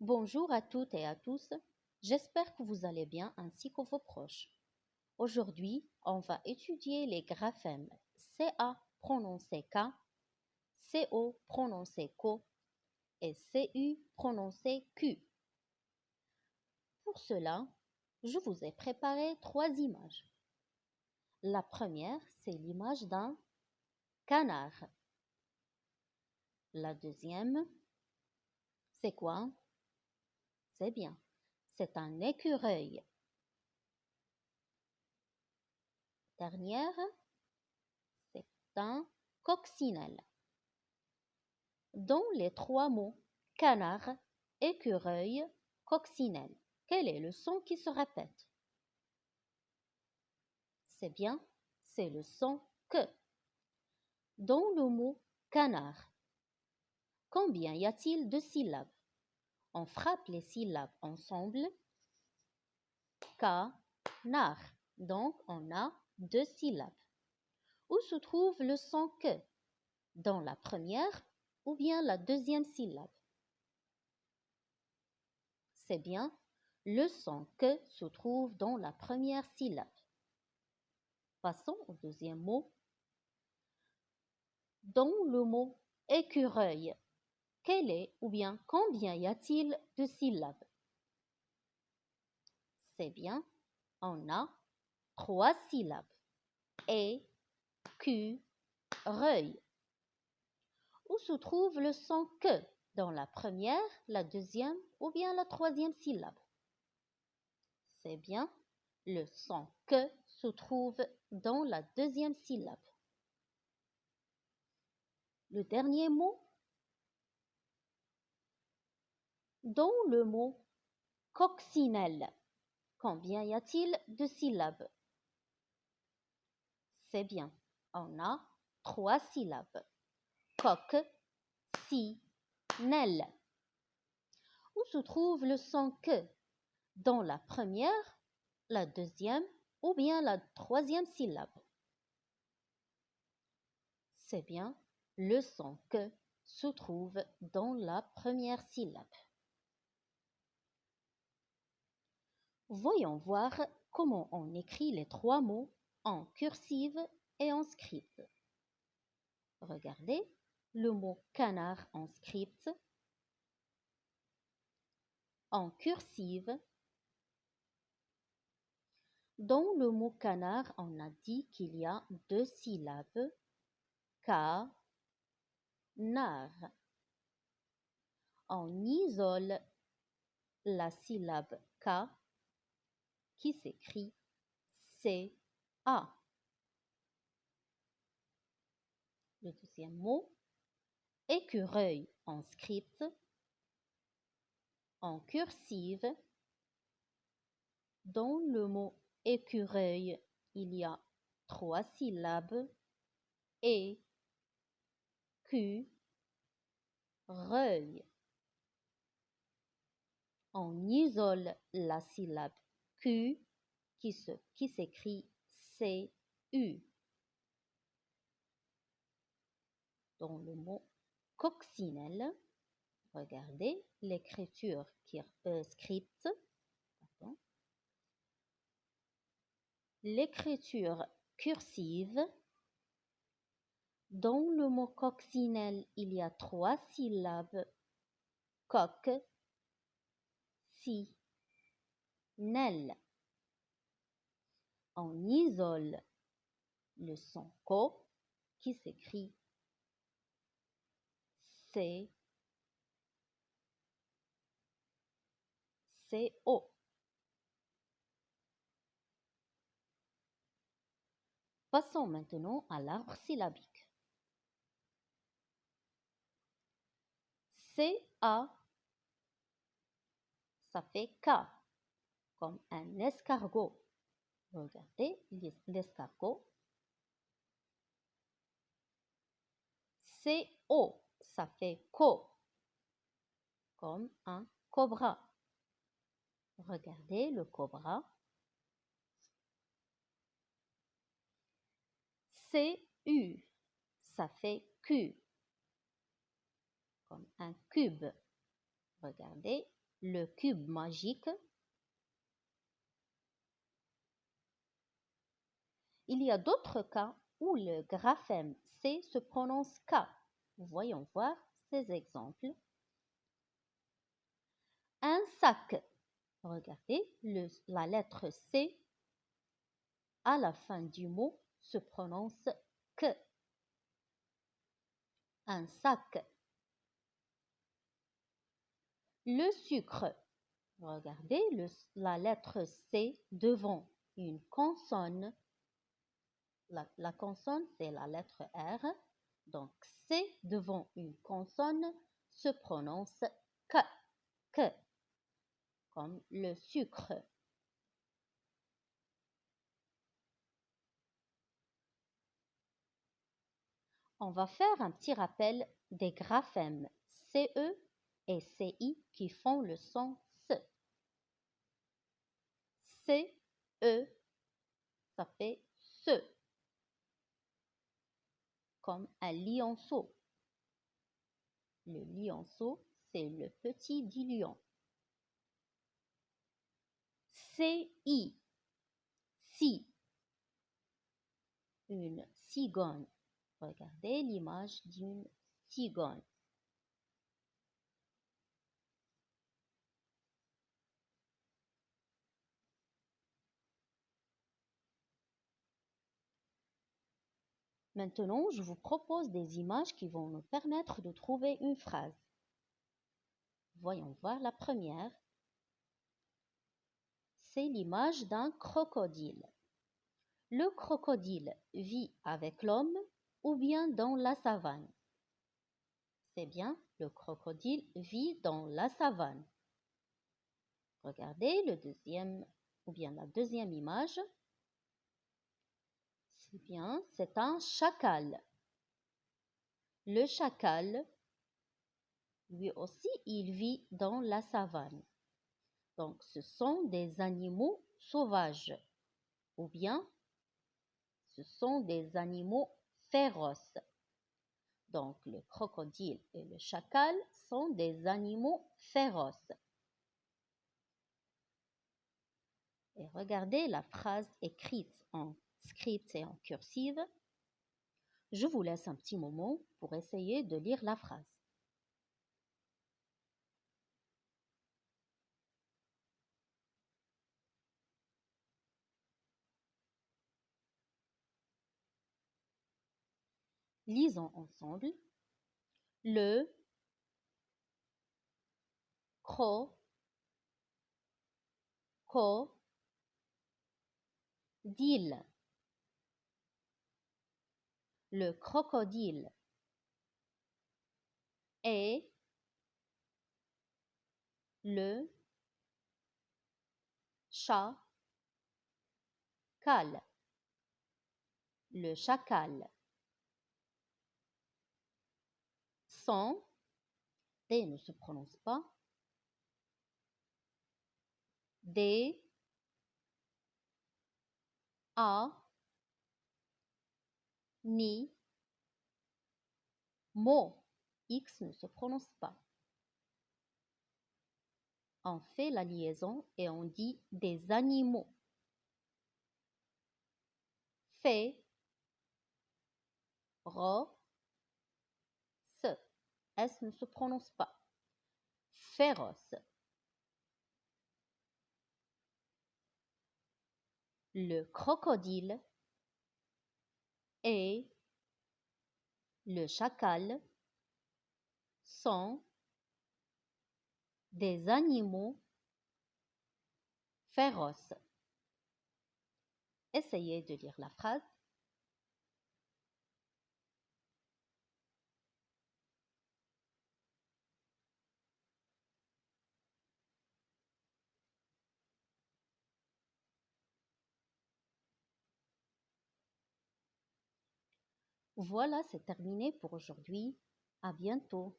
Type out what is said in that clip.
Bonjour à toutes et à tous, j'espère que vous allez bien ainsi que vos proches. Aujourd'hui, on va étudier les graphèmes CA prononcé K, CO prononcé CO et CU prononcé Q. Pour cela, je vous ai préparé trois images. La première, c'est l'image d'un canard. La deuxième, c'est quoi? C'est bien, c'est un écureuil. Dernière, c'est un coccinelle. Dans les trois mots canard, écureuil, coccinelle, quel est le son qui se répète? C'est bien, c'est le son que. Dans le mot canard, combien y a-t-il de syllabes? On frappe les syllabes ensemble. Canard. Donc, on a deux syllabes. Où se trouve le son que? Dans la première ou bien la deuxième syllabe? C'est bien, le son que se trouve dans la première syllabe. Passons au deuxième mot. Dans le mot écureuil, quel est ou bien combien y a-t-il de syllabes? C'est bien, on a trois syllabes. Écureuil. Où se trouve le son que? Dans la première, la deuxième ou bien la troisième syllabe? C'est bien, le son que se trouve dans la deuxième syllabe. Le dernier mot, dans le mot coccinelle, combien y a-t-il de syllabes? C'est bien, on a trois syllabes. Coccinelle. Où se trouve le son que? Dans la première, la deuxième ou bien la troisième syllabe? C'est bien, le son que se trouve dans la première syllabe. Voyons voir comment on écrit les trois mots en cursive et en script. Regardez le mot canard en script, en cursive. Dans le mot canard, on a dit qu'il y a deux syllabes, canard. On isole la syllabe K qui s'écrit C-A. Le deuxième mot, écureuil en script, en cursive. Dans le mot écureuil, il y a trois syllabes, écureuil. On isole la syllabe Q qui s'écrit C-U. Dans le mot coccinelle, regardez l'écriture script. Pardon. L'écriture cursive. Dans le mot coccinelle, il y a trois syllabes. Coq, si, nel. On isole le son co qui s'écrit C-O. Passons maintenant à l'arbre syllabique. C-A, ça fait K, comme un escargot. Regardez l'escargot. C-O, ça fait co, comme un cobra. Regardez le cobra. C-U, ça fait Q, comme un cube. Regardez le cube magique. Il y a d'autres cas où le graphème C se prononce K. Voyons voir ces exemples. Un sac. Regardez, la lettre C à la fin du mot se prononce que. Un sac. Le sucre. Regardez, la lettre C devant une consonne. La consonne, c'est la lettre R. Donc, C devant une consonne se prononce que, comme le sucre. On va faire un petit rappel des graphèmes CE et CI qui font le son S. CE, ça fait SE, comme un lionceau. Le lionceau, c'est le petit dit lion. CI, si, une cigogne. Regardez l'image d'une cigogne. Maintenant, je vous propose des images qui vont nous permettre de trouver une phrase. Voyons voir la première. C'est l'image d'un crocodile. Le crocodile vit avec l'homme ou bien dans la savane? C'est bien, le crocodile vit dans la savane. Regardez le deuxième ou bien la deuxième image. C'est bien, c'est un chacal. Le chacal, lui aussi, il vit dans la savane. Donc, ce sont des animaux sauvages ou bien ce sont des animaux féroces. Donc, le crocodile et le chacal sont des animaux féroces. Et regardez la phrase écrite en script et en cursive. Je vous laisse un petit moment pour essayer de lire la phrase. Lisons ensemble. Le crocodile. Le crocodile est le chacal. Le chacal. Son, T ne se prononce pas. D, A, ni, mo. X ne se prononce pas. On fait la liaison et on dit des animaux. Fé, ro, se. S ne se prononce pas. Féroce. Le crocodile et le chacal sont des animaux féroces. Essayez de lire la phrase. Voilà, c'est terminé pour aujourd'hui. À bientôt.